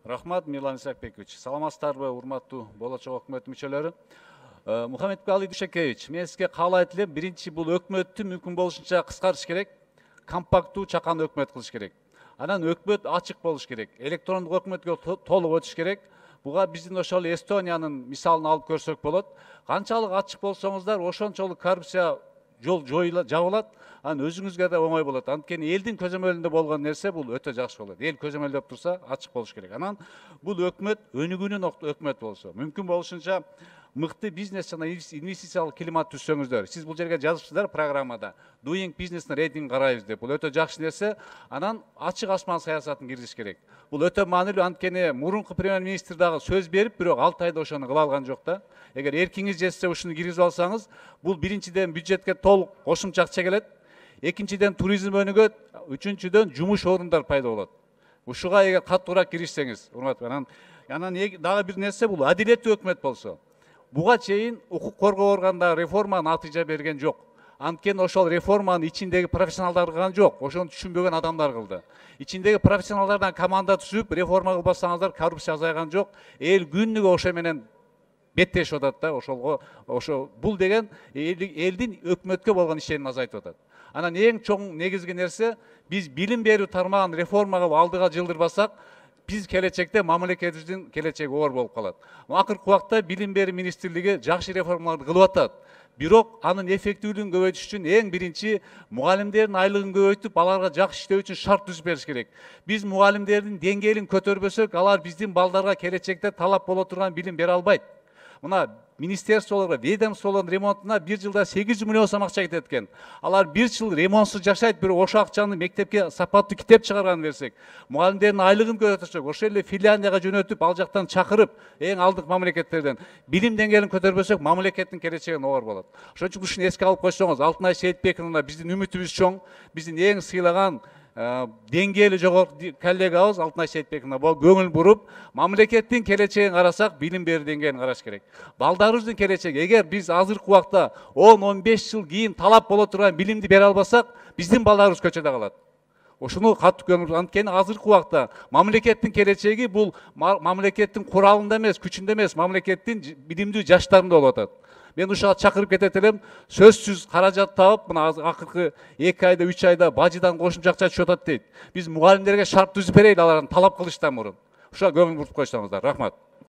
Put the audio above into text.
Рахмат, Мирлан Исакбекович. Саламатсыздарбы, урматтуу болочок өкмөт мүчөлөрү. Мухаммедкали Дүйшөкеевич, мен сизге каалай элем, биринчи бул өкмөттү мүмкүн болушунча кыскартыш керек, компактуу, чакан өкмөт кылыш керек. Анан өкмөт ачык болуш керек, электрондук өкмөткө толук өтүш керек. Буга биздин ошол Эстониянын мисалын алып көрсөк болот. Канчалык ачык болсоңуздар, ошончолук коррупция жол жабылат, анан өзүңүзгө да оңой болот. Анткени элдин көзөмөлүндө болгон нерсе бул өтө жакшы болот. Эл көзөмөлдөп турса, ачык болуш керек. Анан бул өкмөт өнүгүүнүн өкмөт болсо, мүмкүн болушунча мыкты бизнес жана инвестициялык климат түзсөңүздөр. Сиз бул жерге жазыпсыздар программада. Doing business рейтинг карайбыз деп. Бул өтө жакшы нерсе. Анан ачык асман саясатын киргизиш керек. Бул өтө маанилүү, анткени мурунку премьер-министр дагы сөз берип, бирок 6 айда ошону кыла алган жок да. Эгер эркиңиз жетсе ушуну киргизип алсаңыз, бул биринчиден бюджетке толук кошумча акча келет. Экинчиден туризм өнүгөт, үчүнчүдөн жумуш орундар пайда болот. Ушуга эгер каттуураак киришсеңиз, урматтуу, анан дагы бир нерсе бул адилеттүү өкмөт болсо. Буга чейин укук коргоо органдары реформа натыйжа берген жок. Анткени ошол реформанын ичиндеги профессионалдар кылган жок, ошону түшүнбөгөн адамдар кылды. Ичиндеги профессионалдардан команда түзүп, реформа кылбасаңыздар коррупция азайган жок. Эл күнүгө ошо менен беттешип атат да, ошо бул деген элдин өкмөткө болгон ишенимин азайтып атат. Анан эң чоң негизги нерсе, биз билим берүү тармагын реформа кылып алдыга жылдырбасак, биз келечекте мамлекетибиздин келечеги оор болуп калат. Акыркы убакта билим берүү министрлиги жакшы реформаларды кылып атат. Бирок анын эффективдүүлүгүн көбөйтүш үчүн эң биринчи мугалимдердин айлыгын көбөйтүп, аларга жакшы иштөө үчүн шарт түзүп бериш керек. Биз мугалимдердин деңгээлин көтөрбөсөк, алар биздин балдарга келечекте талап боло турган билим бере албайт. Мына министерстволорго, ведомстволордун ремонтуна бир жылда 800 миллион сом акча кетет экен. Алар бир жыл ремонтсуз жашайт, бирок ошо акчаны мектепке сапаттуу китеп чыгарган берсек, мугалимдердин айлыгын көтөрсөк, ошол эле Финляндияга жөнөтүп, ал жактан чакырып, эң алдык мамлекеттерден билим деңгээлин көтөрбөсөк, мамлекеттин келечеги оор болот. Ошон үчүн ушуну эске алып койсоңуз, Алтынай Сейитбековна биздин үмүтүбүз чоң, биздин эң сыйлаган деңгээли жогорку коллегабыз Алтынай Сейитбековна көңүл буруп, мамлекеттин келечегин карасак, билим берүү деңгээлин караш керек. Балдарыбыздын келечеги, эгер биз азыркы убакта 10-15 жыл кийин талап боло турган билимди бере албасак, биздин балдарыбыз көчөдө калат. Ошону катуу көңүл, анткени азыркы убакта мамлекеттин келечеги бул мамлекеттин куралында эмес, күчүндө эмес, мамлекеттин билимдүү жаштарында болуп атат. Мен ушуга чакырып кетет элем, сөзсүз каражат табып, мына акыркы 2 айда, 3 айда бажыдан кошумча акча түшүп атат дейт. Биз мугалимдерге шарт түзүп берели, алардын талап кылыштан мурун. Ушуга көңүл буруп койсоңуздар. Рахмат.